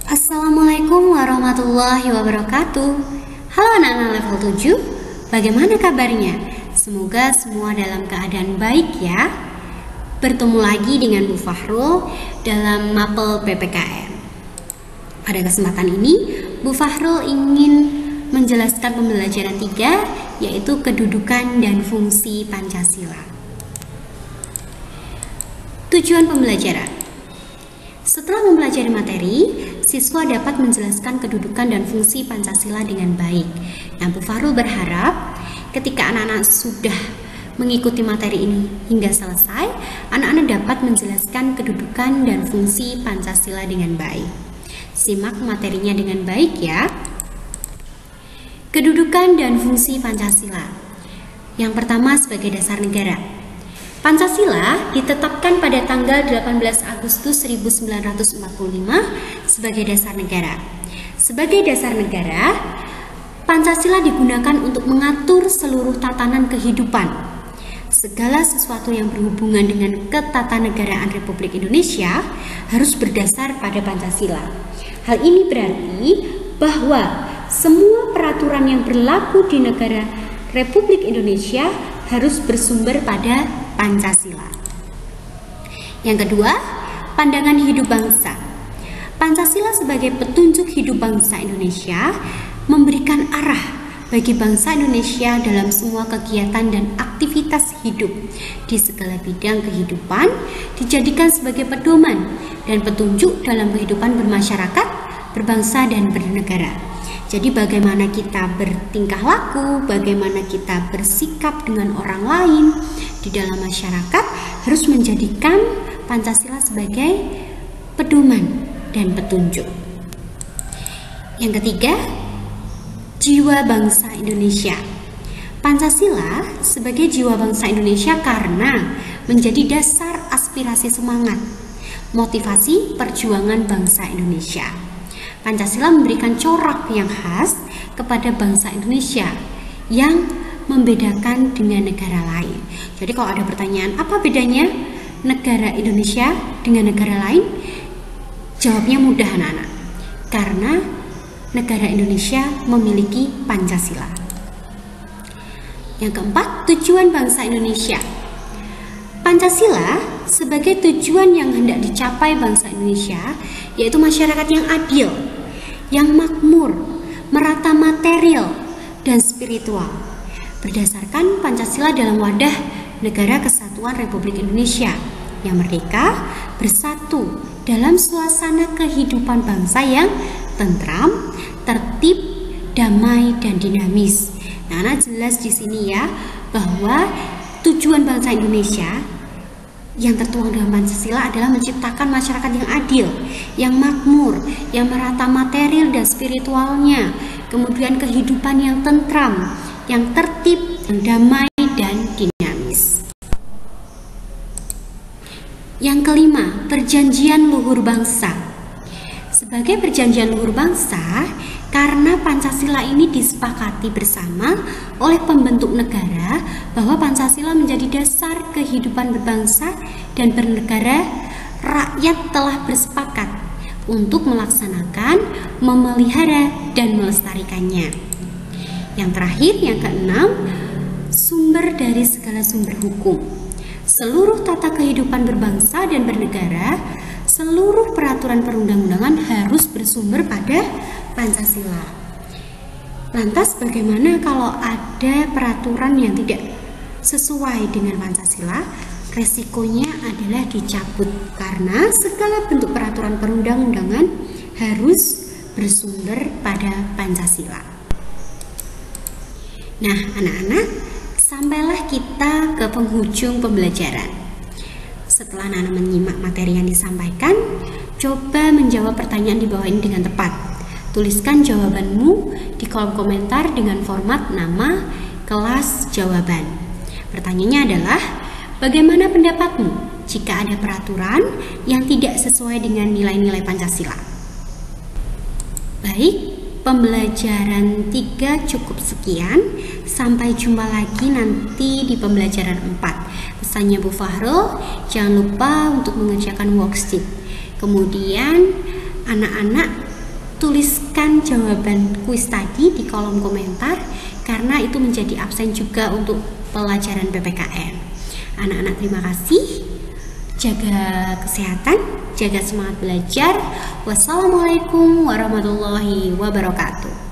Assalamualaikum warahmatullahi wabarakatuh. Halo anak-anak level 7, bagaimana kabarnya? Semoga semua dalam keadaan baik ya. Bertemu lagi dengan Bu Fahrul dalam Mapel PPKN. Pada kesempatan ini, Bu Fahrul ingin menjelaskan pembelajaran 3, yaitu kedudukan dan fungsi Pancasila. Tujuan pembelajaran. Setelah mempelajari materi, siswa dapat menjelaskan kedudukan dan fungsi Pancasila dengan baik. Nah, Bu Fahrul berharap ketika anak-anak sudah mengikuti materi ini hingga selesai, anak-anak dapat menjelaskan kedudukan dan fungsi Pancasila dengan baik. Simak materinya dengan baik ya. Kedudukan dan fungsi Pancasila. Yang pertama, sebagai dasar negara. Pancasila ditetapkan pada tanggal 18 Agustus 1945 sebagai dasar negara. Sebagai dasar negara, Pancasila digunakan untuk mengatur seluruh tatanan kehidupan. Segala sesuatu yang berhubungan dengan ketatanegaraan Republik Indonesia harus berdasar pada Pancasila. Hal ini berarti bahwa semua peraturan yang berlaku di negara Republik Indonesia harus bersumber pada Pancasila. Yang kedua, pandangan hidup bangsa. Pancasila sebagai petunjuk hidup bangsa Indonesia memberikan arah bagi bangsa Indonesia dalam semua kegiatan dan aktivitas hidup di segala bidang kehidupan, dijadikan sebagai pedoman dan petunjuk dalam kehidupan bermasyarakat, berbangsa, dan bernegara. Jadi bagaimana kita bertingkah laku, bagaimana kita bersikap dengan orang lain di dalam masyarakat harus menjadikan Pancasila sebagai pedoman dan petunjuk. Yang ketiga, jiwa bangsa Indonesia. Pancasila sebagai jiwa bangsa Indonesia karena menjadi dasar aspirasi semangat, motivasi perjuangan bangsa Indonesia. Pancasila memberikan corak yang khas kepada bangsa Indonesia yang membedakan dengan negara lain. Jadi kalau ada pertanyaan apa bedanya negara Indonesia dengan negara lain, jawabnya mudah anak-anak. Karena negara Indonesia memiliki Pancasila. Yang keempat, tujuan bangsa Indonesia. Pancasila sebagai tujuan yang hendak dicapai bangsa Indonesia, yaitu masyarakat yang adil, yang makmur, merata material dan spiritual, berdasarkan Pancasila dalam wadah Negara Kesatuan Republik Indonesia yang merdeka, bersatu dalam suasana kehidupan bangsa yang tentram, tertib, damai, dan dinamis. Nah, jelas di sini ya bahwa tujuan bangsa Indonesia yang tertuang dalam Pancasila adalah menciptakan masyarakat yang adil, yang makmur, yang merata material dan spiritualnya, kemudian kehidupan yang tentram, yang tertib, yang damai, dan dinamis. Yang kelima, perjanjian luhur bangsa. Sebagai perjanjian luhur bangsa, karena Pancasila ini disepakati bersama oleh pembentuk negara bahwa Pancasila menjadi dasar kehidupan berbangsa dan bernegara, rakyat telah bersepakat untuk melaksanakan, memelihara, dan melestarikannya. Yang terakhir, yang keenam, sumber dari segala sumber hukum. Seluruh tata kehidupan berbangsa dan bernegara, seluruh peraturan perundang-undangan harus bersumber pada Pancasila. Lantas bagaimana kalau ada peraturan yang tidak sesuai dengan Pancasila? Resikonya adalah dicabut karena segala bentuk peraturan perundang-undangan harus bersumber pada Pancasila. Nah, anak-anak, sampailah kita ke penghujung pembelajaran. Setelah anak-anak menyimak materi yang disampaikan, coba menjawab pertanyaan di bawah ini dengan tepat. Tuliskan jawabanmu di kolom komentar dengan format nama, kelas, jawaban. Pertanyaannya adalah, bagaimana pendapatmu jika ada peraturan yang tidak sesuai dengan nilai-nilai Pancasila? Baik, pembelajaran 3 cukup sekian. Sampai jumpa lagi nanti di pembelajaran 4. Pesannya Bu Fahrul, jangan lupa untuk mengerjakan worksheet. Kemudian anak-anak tuliskan jawaban kuis tadi di kolom komentar, karena itu menjadi absen juga untuk pelajaran PPKN. Anak-anak terima kasih, jaga kesehatan, jaga semangat belajar. Wassalamualaikum warahmatullahi wabarakatuh.